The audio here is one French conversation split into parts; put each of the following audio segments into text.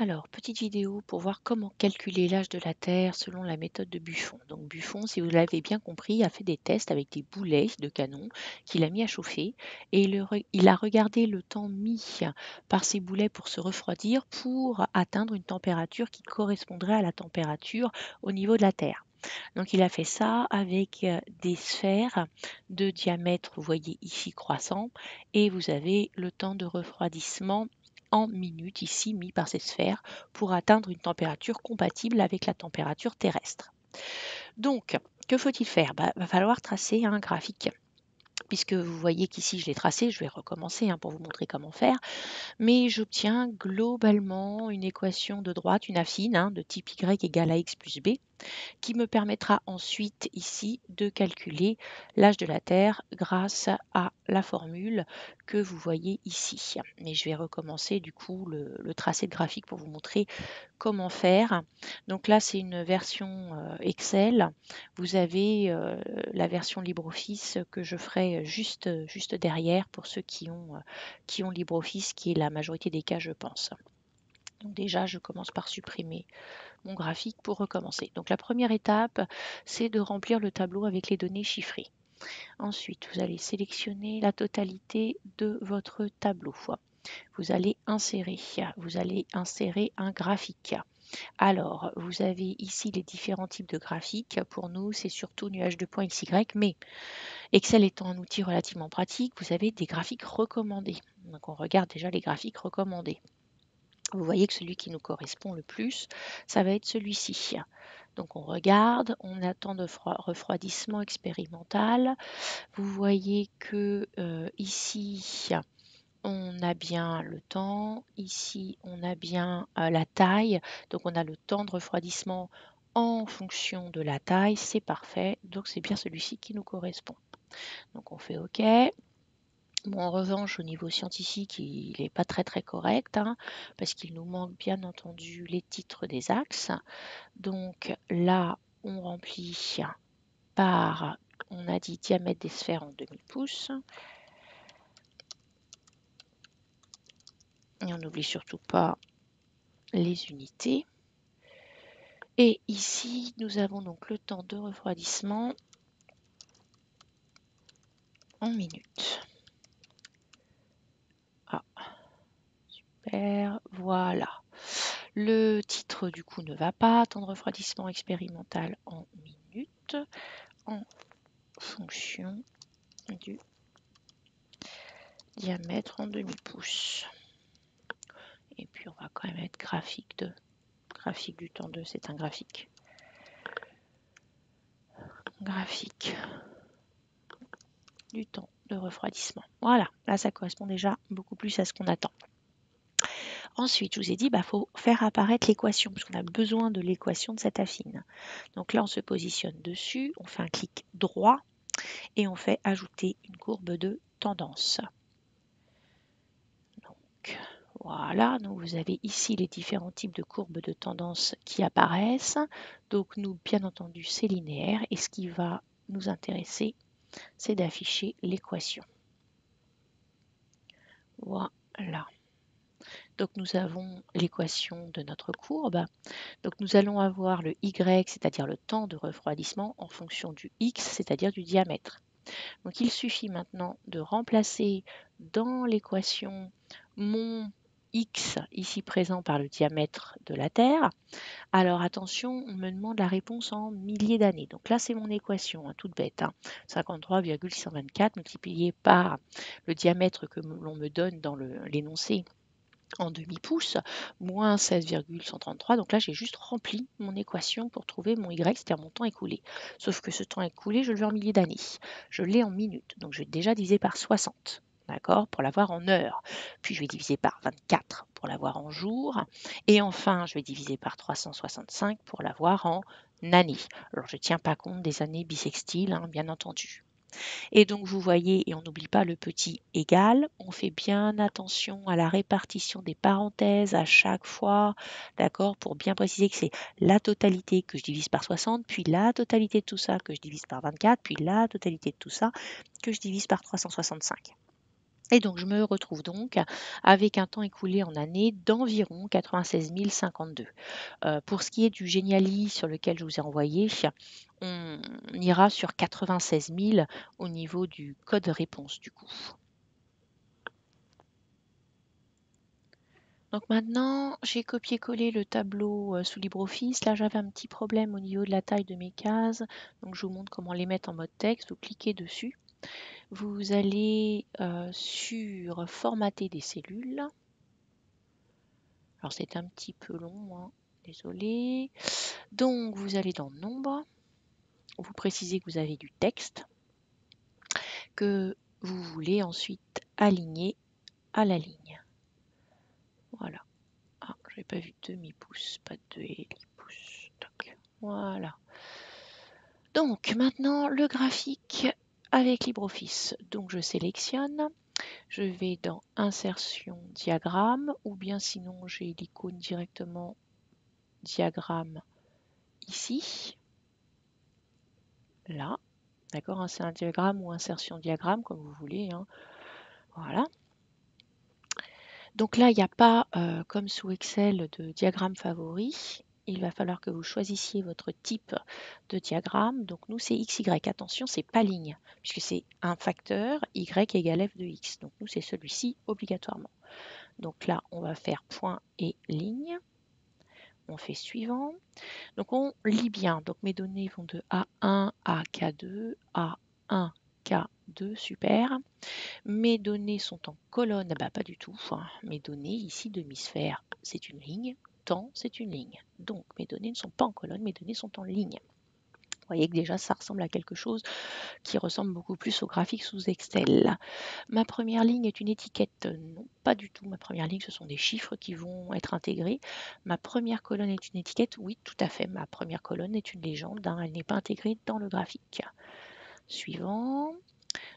Alors, petite vidéo pour voir comment calculer l'âge de la Terre selon la méthode de Buffon. Donc Buffon, si vous l'avez bien compris, a fait des tests avec des boulets de canon qu'il a mis à chauffer et il a regardé le temps mis par ces boulets pour se refroidir pour atteindre une température qui correspondrait à la température au niveau de la Terre. Donc il a fait ça avec des sphères de diamètre, vous voyez ici croissant, et vous avez le temps de refroidissement en minutes ici mis par ces sphères pour atteindre une température compatible avec la température terrestre. Donc, que faut-il faire? Va falloir tracer un graphique. Puisque vous voyez qu'ici je l'ai tracé, je vais recommencer pour vous montrer comment faire, mais j'obtiens globalement une équation de droite, une affine de type y égale à x plus b, qui me permettra ensuite ici de calculer l'âge de la Terre grâce à la formule que vous voyez ici. Mais je vais recommencer du coup le tracé de graphique pour vous montrer comment faire. Donc là, c'est une version Excel. Vous avez la version LibreOffice que je ferai juste derrière pour ceux qui ont LibreOffice, qui est la majorité des cas, je pense. Donc déjà, je commence par supprimer mon graphique pour recommencer. Donc la première étape, c'est de remplir le tableau avec les données chiffrées. Ensuite, vous allez sélectionner la totalité de votre tableau. Vous allez insérer un graphique. Alors, vous avez ici les différents types de graphiques. Pour nous, c'est surtout nuage de points XY, mais Excel étant un outil relativement pratique, vous avez des graphiques recommandés. Donc, on regarde déjà les graphiques recommandés. Vous voyez que celui qui nous correspond le plus, ça va être celui-ci. Donc on regarde, on attend de refroidissement expérimental. Vous voyez que ici, on a bien le temps, ici on a bien la taille, donc on a le temps de refroidissement en fonction de la taille, c'est parfait, donc c'est bien celui-ci qui nous correspond. Donc on fait OK. Bon, en revanche, au niveau scientifique, il n'est pas très correct, parce qu'il nous manque bien entendu les titres des axes. Donc là, on remplit par, on a dit diamètre des sphères en demi-pouces. Et on n'oublie surtout pas les unités. Et ici, nous avons donc le temps de refroidissement en minutes. Ah, super, voilà. Le titre du coup ne va pas, temps de refroidissement expérimental en minutes, en fonction du diamètre en demi-pouce. Et puis on va quand même mettre graphique du temps 2, c'est un graphique. Graphique du temps de refroidissement. Voilà, là ça correspond déjà beaucoup plus à ce qu'on attend. Ensuite, je vous ai dit, faut faire apparaître l'équation, parce qu'on a besoin de l'équation de cette affine. Donc là, on se positionne dessus, on fait un clic droit et on fait ajouter une courbe de tendance. Donc voilà, donc vous avez ici les différents types de courbes de tendance qui apparaissent. Donc nous, bien entendu, c'est linéaire et ce qui va nous intéresser, c'est d'afficher l'équation. Voilà. Donc nous avons l'équation de notre courbe. Donc nous allons avoir le y, c'est-à-dire le temps de refroidissement en fonction du x, c'est-à-dire du diamètre. Donc il suffit maintenant de remplacer dans l'équation mon x ici présent par le diamètre de la Terre. Alors attention, on me demande la réponse en milliers d'années. Donc là c'est mon équation, toute bête. 53,624 multiplié par le diamètre que l'on me donne dans l'énoncé en demi-pouce, moins 16,133. Donc là, j'ai juste rempli mon équation pour trouver mon y, c'est-à-dire mon temps écoulé. Sauf que ce temps écoulé, je le veux en milliers d'années. Je l'ai en minutes. Donc je vais déjà diviser par 60, d'accord, pour l'avoir en heures. Puis je vais diviser par 24 pour l'avoir en jours. Et enfin, je vais diviser par 365 pour l'avoir en années. Alors, je ne tiens pas compte des années bissextiles, bien entendu. Et donc vous voyez, et on n'oublie pas le petit égal, on fait bien attention à la répartition des parenthèses à chaque fois, d'accord, pour bien préciser que c'est la totalité que je divise par 60, puis la totalité de tout ça que je divise par 24, puis la totalité de tout ça que je divise par 365. Et donc, je me retrouve donc avec un temps écoulé en année d'environ 96 052. Pour ce qui est du Geniali sur lequel je vous ai envoyé, on ira sur 96 000 au niveau du code réponse du coup. Donc maintenant, j'ai copié-collé le tableau sous LibreOffice. Là, j'avais un petit problème au niveau de la taille de mes cases. Donc, je vous montre comment les mettre en mode texte. Vous cliquez dessus. Vous allez sur Formater des cellules. Alors, c'est un petit peu long, hein. Désolé. Donc, vous allez dans Nombre. Vous précisez que vous avez du texte que vous voulez ensuite aligner à la ligne. Voilà. Ah, j'ai pas vu demi-pouce, pas de pouce. Voilà. Donc maintenant le graphique avec LibreOffice. Donc je sélectionne, je vais dans Insertion diagramme ou bien sinon j'ai l'icône directement diagramme ici, là. D'accord, hein, c'est un diagramme ou insertion diagramme comme vous voulez, hein. Voilà. Donc là, il n'y a pas, comme sous Excel, de diagramme favori. Il va falloir que vous choisissiez votre type de diagramme. Donc nous, c'est XY. Attention, c'est pas ligne, puisque c'est un facteur Y égale F de X. Donc nous, c'est celui-ci obligatoirement. Donc là, on va faire point et ligne. On fait suivant. Donc on lit bien. Donc mes données vont de A1 à K2, A1, K2, super. Mes données sont en colonne, bah pas du tout, hein. Mes données ici demi-sphère, c'est une ligne, temps, c'est une ligne. Donc mes données ne sont pas en colonne, mes données sont en ligne. Vous voyez que déjà ça ressemble à quelque chose qui ressemble beaucoup plus au graphique sous Excel. Ma première ligne est une étiquette, non pas du tout. Ma première ligne, ce sont des chiffres qui vont être intégrés. Ma première colonne est une étiquette, oui tout à fait. Ma première colonne est une légende, hein. Elle n'est pas intégrée dans le graphique. Suivant.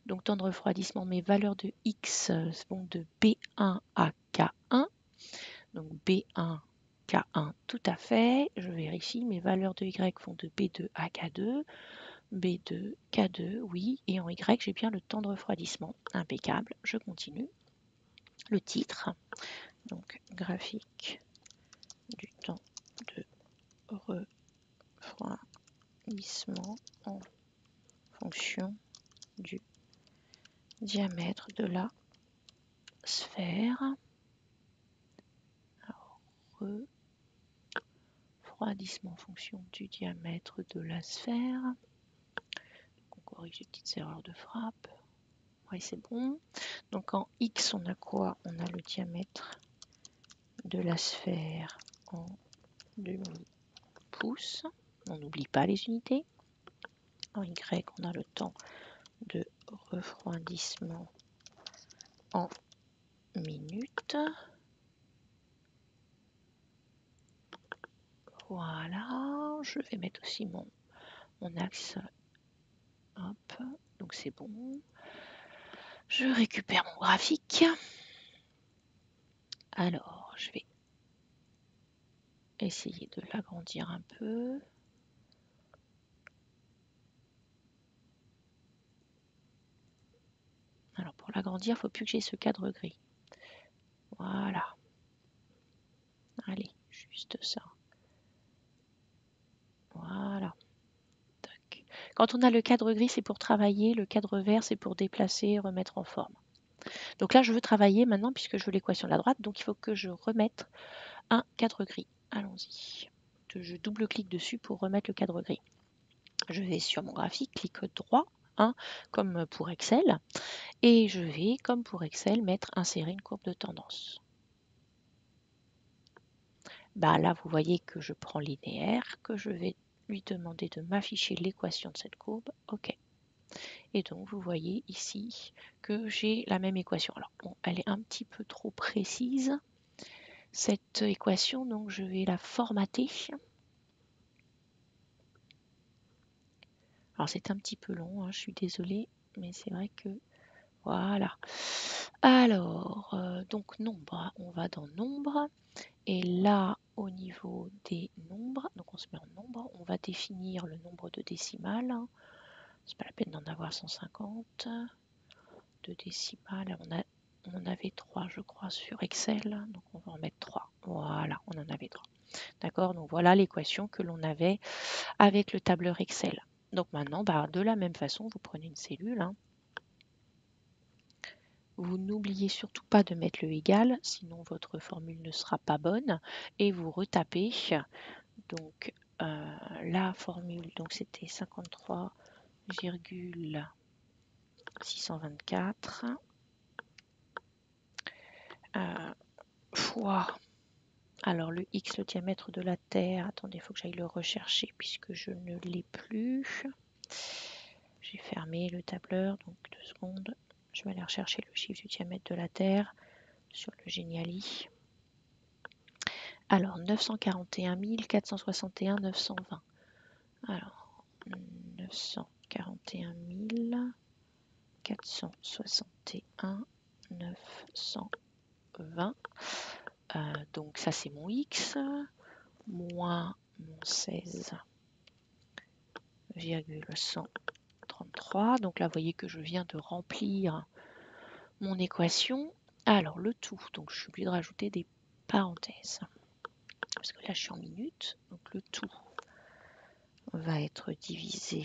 Donc temps de refroidissement, mes valeurs de X vont de B1 à K1. Donc B1, K1, tout à fait. Je vérifie, mes valeurs de Y vont de B2 à K2. B2, K2, oui. Et en Y, j'ai bien le temps de refroidissement. Impeccable. Je continue. Le titre, donc graphique du temps de refroidissement en fonction du diamètre de la sphère. Refroidissement en fonction du diamètre de la sphère. Donc on corrige les petites erreurs de frappe. Oui, c'est bon. Donc en X, on a quoi? On a le diamètre de la sphère en demi-pouce. On n'oublie pas les unités. En Y, on a le temps de refroidissement en minutes. Voilà, je vais mettre aussi mon axe. Hop, donc c'est bon. Je récupère mon graphique. Alors, je vais essayer de l'agrandir un peu. Alors, pour l'agrandir, il ne faut plus que j'ai ce cadre gris. Voilà. Allez, juste ça. Voilà. Tac. Quand on a le cadre gris, c'est pour travailler. Le cadre vert, c'est pour déplacer, remettre en forme. Donc là, je veux travailler maintenant puisque je veux l'équation de la droite. Donc, il faut que je remette un cadre gris. Allons-y. Je double-clique dessus pour remettre le cadre gris. Je vais sur mon graphique, clic droit, hein, comme pour Excel. Et je vais, comme pour Excel, mettre insérer une courbe de tendance. Bah là, vous voyez que je prends linéaire, que je vais lui demander de m'afficher l'équation de cette courbe. OK. Et donc, vous voyez ici que j'ai la même équation. Alors, bon, elle est un petit peu trop précise, cette équation, donc je vais la formater. Alors, c'est un petit peu long, hein, je suis désolée, mais c'est vrai que voilà. Alors, donc nombre, on va dans nombre. Et là, au niveau des nombres, donc on se met en nombre, on va définir le nombre de décimales. C'est pas la peine d'en avoir 150. De décimales, on a on en avait 3, je crois, sur Excel. Donc, on va en mettre 3. Voilà, on en avait 3. D'accord? Donc, voilà l'équation que l'on avait avec le tableur Excel. Donc, maintenant, de la même façon, vous prenez une cellule. Hein. Vous n'oubliez surtout pas de mettre le égal, sinon votre formule ne sera pas bonne. Et vous retapez. Donc, la formule, donc c'était 53,624 fois, alors le x, le diamètre de la Terre, attendez, il faut que j'aille le rechercher puisque je ne l'ai plus. J'ai fermé le tableur, donc 2 secondes. Je vais aller rechercher le chiffre du diamètre de la Terre sur le Geniali. Alors, 941 461 920. Alors, 941 461 920. Donc ça c'est mon x, moins mon 16,133. Donc là, vous voyez que je viens de remplir mon équation. Alors le tout, donc je suis obligée de rajouter des parenthèses. Parce que là, je suis en minutes. Donc le tout va être divisé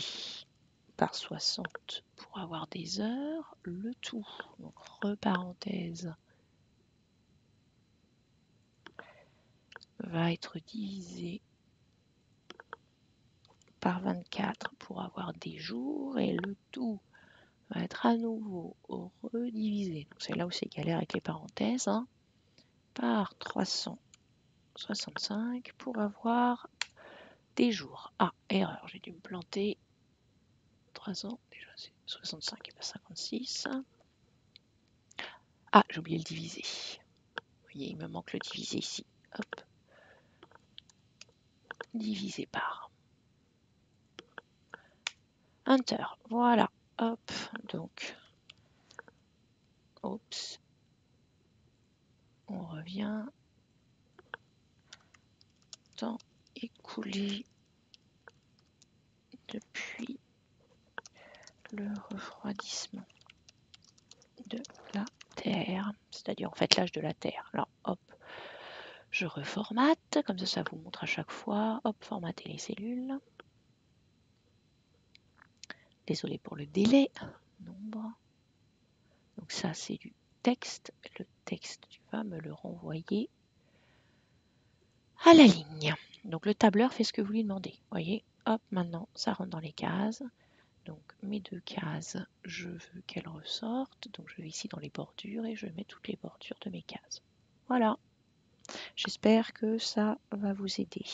par 60 pour avoir des heures. Le tout, donc reparenthèse, va être divisé par 24 pour avoir des jours. Et le tout va être à nouveau redivisé. Donc c'est là où c'est galère avec les parenthèses. Hein, par 365 pour avoir des jours. Ah, erreur, j'ai dû me planter. 300, déjà c'est 65 et pas 56. Ah, j'ai oublié le diviser. Vous voyez, il me manque le diviser ici. Hop. Divisé par. Enter. Voilà. Hop. Donc. Oups. On revient. Temps écoulé depuis le refroidissement de la Terre, c'est-à-dire en fait l'âge de la Terre. Alors hop, je reformate, comme ça vous montre à chaque fois. Hop, formater les cellules. Désolé pour le délai. Nombre. Donc ça c'est du texte. Le texte, tu vas me le renvoyer à la ligne. Donc le tableur fait ce que vous lui demandez. Vous voyez, hop, maintenant ça rentre dans les cases. Donc mes 2 cases, je veux qu'elles ressortent. Donc je vais ici dans les bordures et je mets toutes les bordures de mes cases. Voilà. J'espère que ça va vous aider.